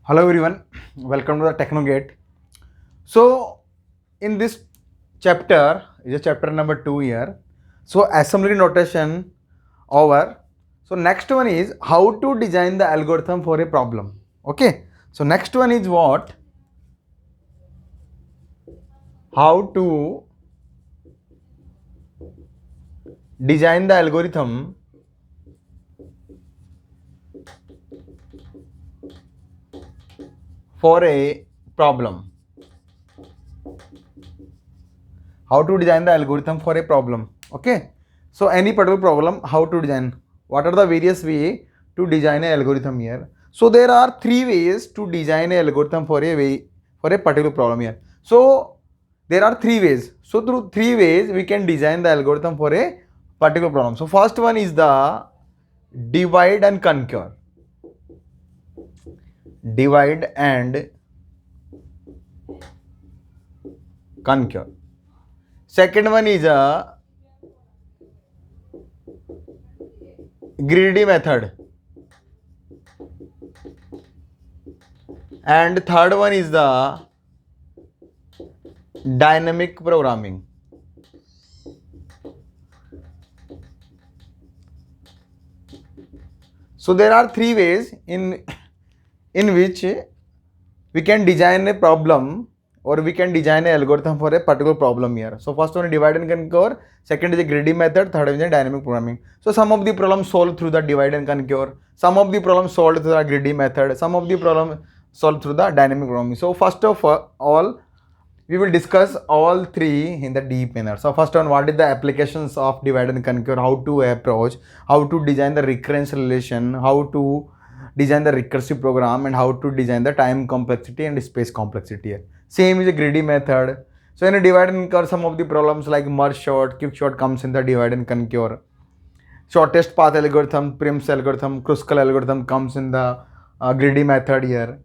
Hello everyone, welcome to the Technogate. So in this chapter is a chapter number 2 here. So assembly notation over. So next one is how to design the algorithm for a problem. Okay. So next one is what? How to design the algorithm for a problem. How to design the algorithm for a problem. Okay. So any particular problem, how to design? What are the various way to design an algorithm here? So there are three ways to design an algorithm for a particular problem here. So there are three ways. So through three ways we can design the algorithm for a particular problem. So first one is the divide and conquer. Divide and conquer. Second one is a greedy method. And third one is the dynamic programming. So there are three ways in which we can design a problem or we can design an algorithm for a particular problem here. So first one is divide and conquer, second is a greedy method, third is a dynamic programming. So some of the problems solved through the divide and conquer, some of the problems solved through the greedy method, some of the problems solved through the dynamic programming. So first of all, we will discuss all three in the deep manner. So first one, what is the applications of divide and conquer, how to approach, how to design the recurrence relation, how to design the recursive program, and how to design the time complexity and space complexity. Same is a greedy method. So in a divide and conquer, some of the problems like merge sort, quick sort comes in the divide and conquer. Shortest path algorithm, Prim's algorithm, Kruskal algorithm comes in the greedy method here.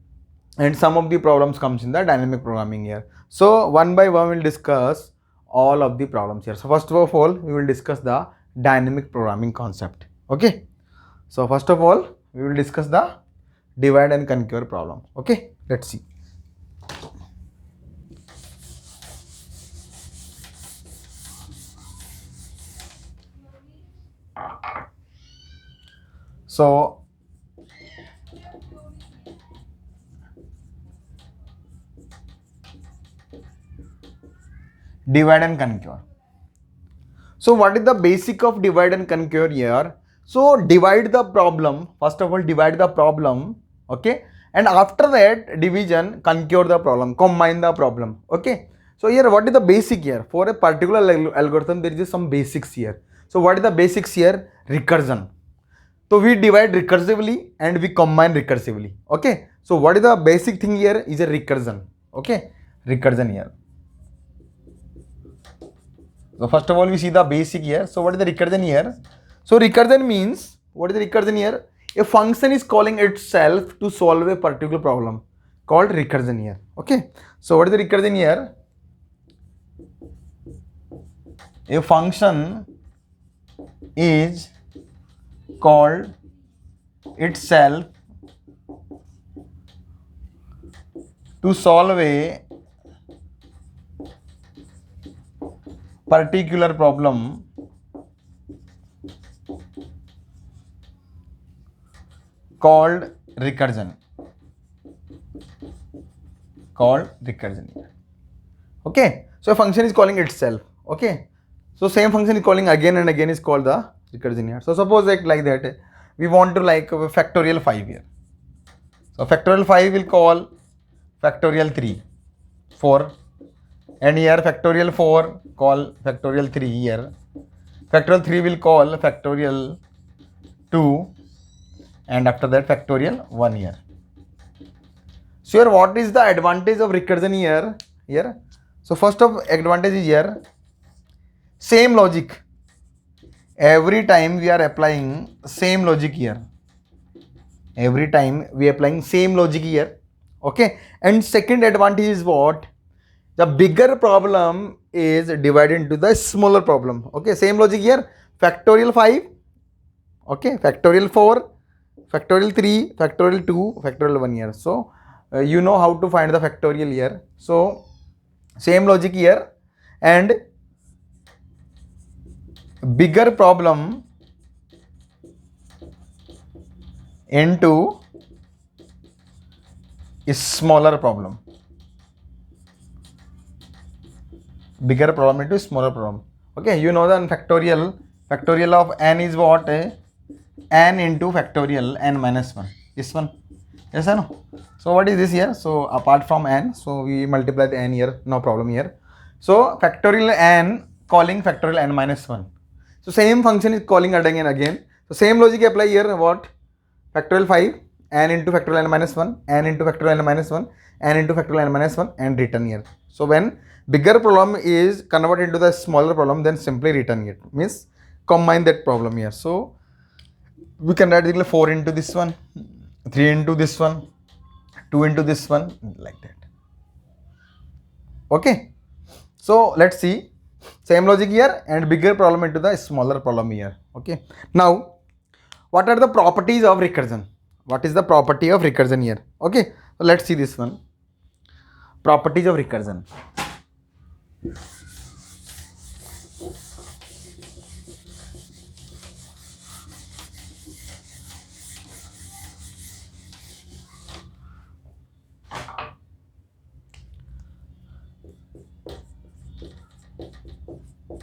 And some of the problems comes in the dynamic programming here. So one by one we'll discuss all of the problems here. So first of all, we will discuss the dynamic programming concept. Okay. So first of all, we will discuss the divide and conquer problem. Okay. Let's see. So divide and conquer. So what is the basic of divide and conquer here? So divide the problem. First of all, divide the problem. Okay. And after that division, conquer the problem, combine the problem. Okay. So here, what is the basic here? For a particular algorithm, there is some basics here. So what is the basics here? Recursion. So we divide recursively and we combine recursively. Okay. So what is the basic thing here is a recursion. Okay. Recursion here. So first of all, we see the basic here. So what is the recursion here? So recursion means, what is the recursion here? A function is calling itself to solve a particular problem called recursion here. Okay. So what is the recursion here? A function is called itself to solve a particular problem called recursion. Okay. So a function is calling itself. Okay. So same function is calling again and again is called the recursion here. So suppose like that, we want to like factorial 5 here. So factorial 5 will call factorial 3, 4. And here factorial 4 call factorial 3 here. Factorial 3 will call factorial 2, and after that factorial 1 here. So here, what is the advantage of recursion here? So first of advantage is here, same logic. Every time we are applying same logic here. Every time we are applying same logic here. Okay. And second advantage is what? The bigger problem is divided into the smaller problem. Okay. Same logic here. Factorial 5. Okay. Factorial 4. Factorial 3. Factorial 2. Factorial 1 here. So you know how to find the factorial here. So same logic here, and bigger problem into a smaller problem. Bigger problem into smaller problem. Okay, you know the factorial of n is what? N into factorial n minus 1. This one. Yes or no? So what is this here? So apart from n, so we multiply the n here, no problem here. So factorial n calling factorial n minus 1. So same function is calling again and again. So same logic apply here. What? Factorial 5, n into factorial n minus 1, n into factorial n minus 1, n into factorial n minus 1, and return here. So when bigger problem is converted into the smaller problem, then simply return it. Means combine that problem here. So we can write 4 into this one, 3 into this one, 2 into this one, like that. Okay. So let's see. Same logic here and bigger problem into the smaller problem here. Okay. Now, what are the properties of recursion? What is the property of recursion here? Okay. So let's see this one. Properties of recursion.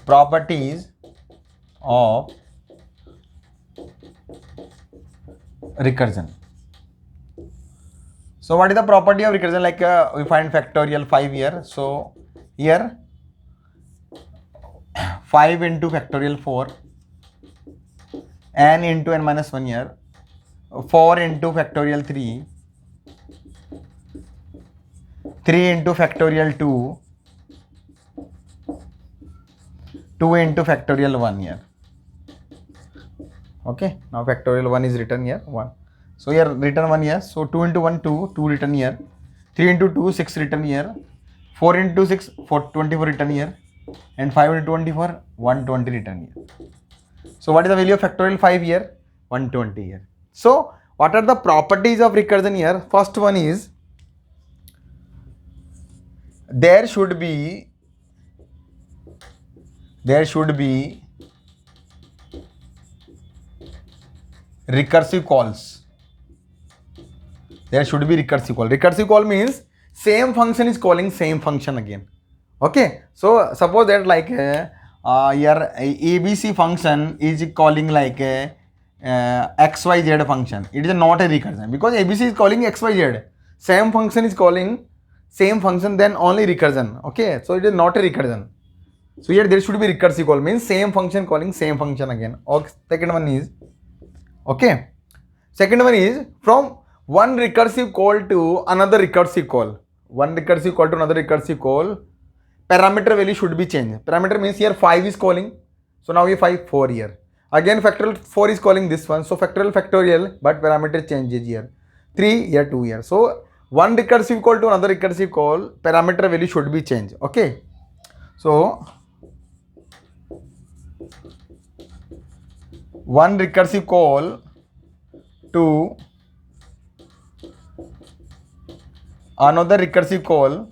Properties of recursion. So what is the property of recursion? Like we find factorial 5 here. So here 5 into factorial 4, n into n minus 1 here, 4 into factorial 3, 3 into factorial 2, 2 into factorial 1 here. Okay, now factorial 1 is written here, 1. So here written 1 here. So 2 into 1, 2 written here. 3 into 2, 6 written here. 4 into 6, 24 written here. And 5 into 24, 120 written here. So what is the value of factorial 5 here? 120 here. So what are the properties of recursion here? First one is there should be recursive calls. There should be recursive call. Recursive call means same function is calling same function again. Okay. So suppose that like your ABC function is calling like XYZ function. It is not a recursion because ABC is calling XYZ. Same function is calling same function, then only recursion. Okay. So it is not a recursion. So here there should be recursive call means same function calling same function again. Okay. Second one is okay. Second one is from one recursive call to another recursive call. One recursive call to another recursive call. Parameter value should be changed. Parameter means here 5 is calling. So now we 5, 4 here. Again factorial 4 is calling this one. So factorial, but parameter changes here. 3 here, 2 here. So one recursive call to another recursive call, parameter value should be changed. Okay. So one recursive call to another recursive call,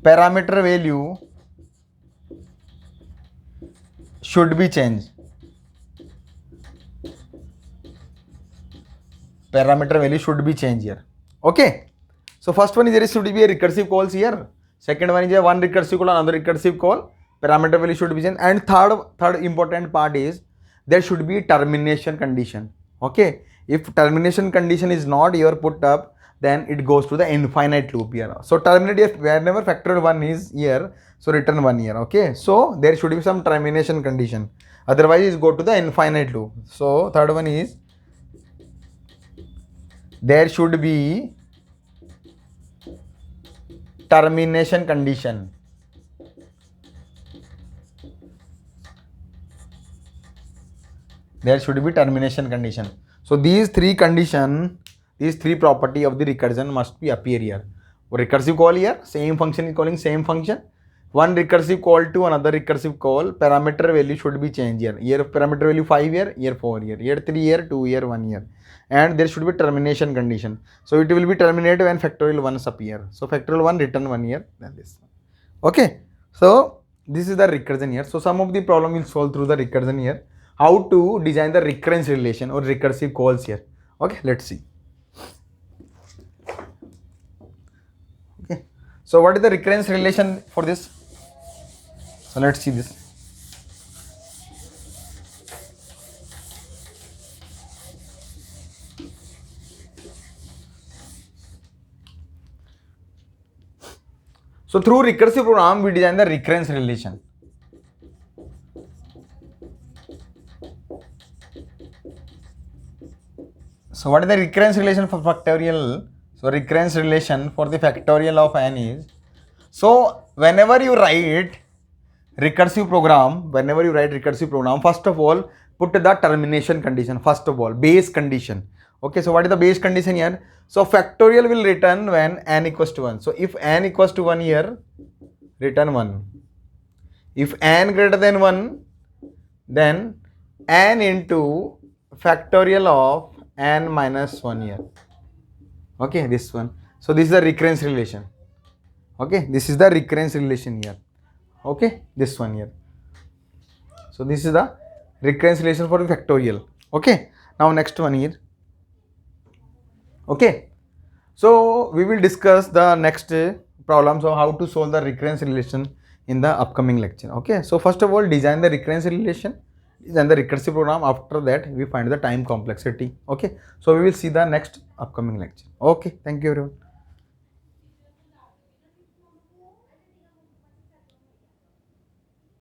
parameter value should be changed. Parameter value should be changed here. Okay. So first one is there should be a recursive calls here. Second one is a one recursive call, another recursive call. Parameter value should be changed. And third important part is there should be termination condition. Okay. If termination condition is not here put up, then it goes to the infinite loop here. So terminate if whenever factorial 1 is here, so return 1 here. Okay. So there should be some termination condition. Otherwise, it go to the infinite loop. So third one is there should be termination condition. There should be termination condition. So these three condition, these three property of the recursion must be appear here. Recursive call here, same function is calling same function. one recursive call to another recursive call, parameter value should be changed here. Here parameter value 5 year, here 4 year, here 3 year, 2 year, 1 year. And there should be termination condition. So it will be terminated when factorial 1 appear. So factorial 1 return 1 year, then this one. Okay. So this is the recursion here. So some of the problem will solve through the recursion here. How to design the recurrence relation or recursive calls here. Okay, let's see. Okay. So what is the recurrence relation for this? So let's see this. So through recursive program, we design the recurrence relation. So what is the recurrence relation for factorial? So recurrence relation for the factorial of n is, so whenever you write recursive program, first of all, put the termination condition, first of all, base condition. Okay, so what is the base condition here? So factorial will return when n equals to 1. So if n equals to 1 here, return 1. If n greater than 1, then n into factorial of n minus 1 here. Okay, this one. So this is the recurrence relation. Okay, this is the recurrence relation here. Okay, this one here. So this is the recurrence relation for the factorial. Okay, now next one here. Okay, so we will discuss the next problems of how to solve the recurrence relation in the upcoming lecture. Okay, so first of all, design the recurrence relation, design the recursive program. After that, we find the time complexity. Okay, so we will see the next upcoming lecture. Okay, thank you everyone.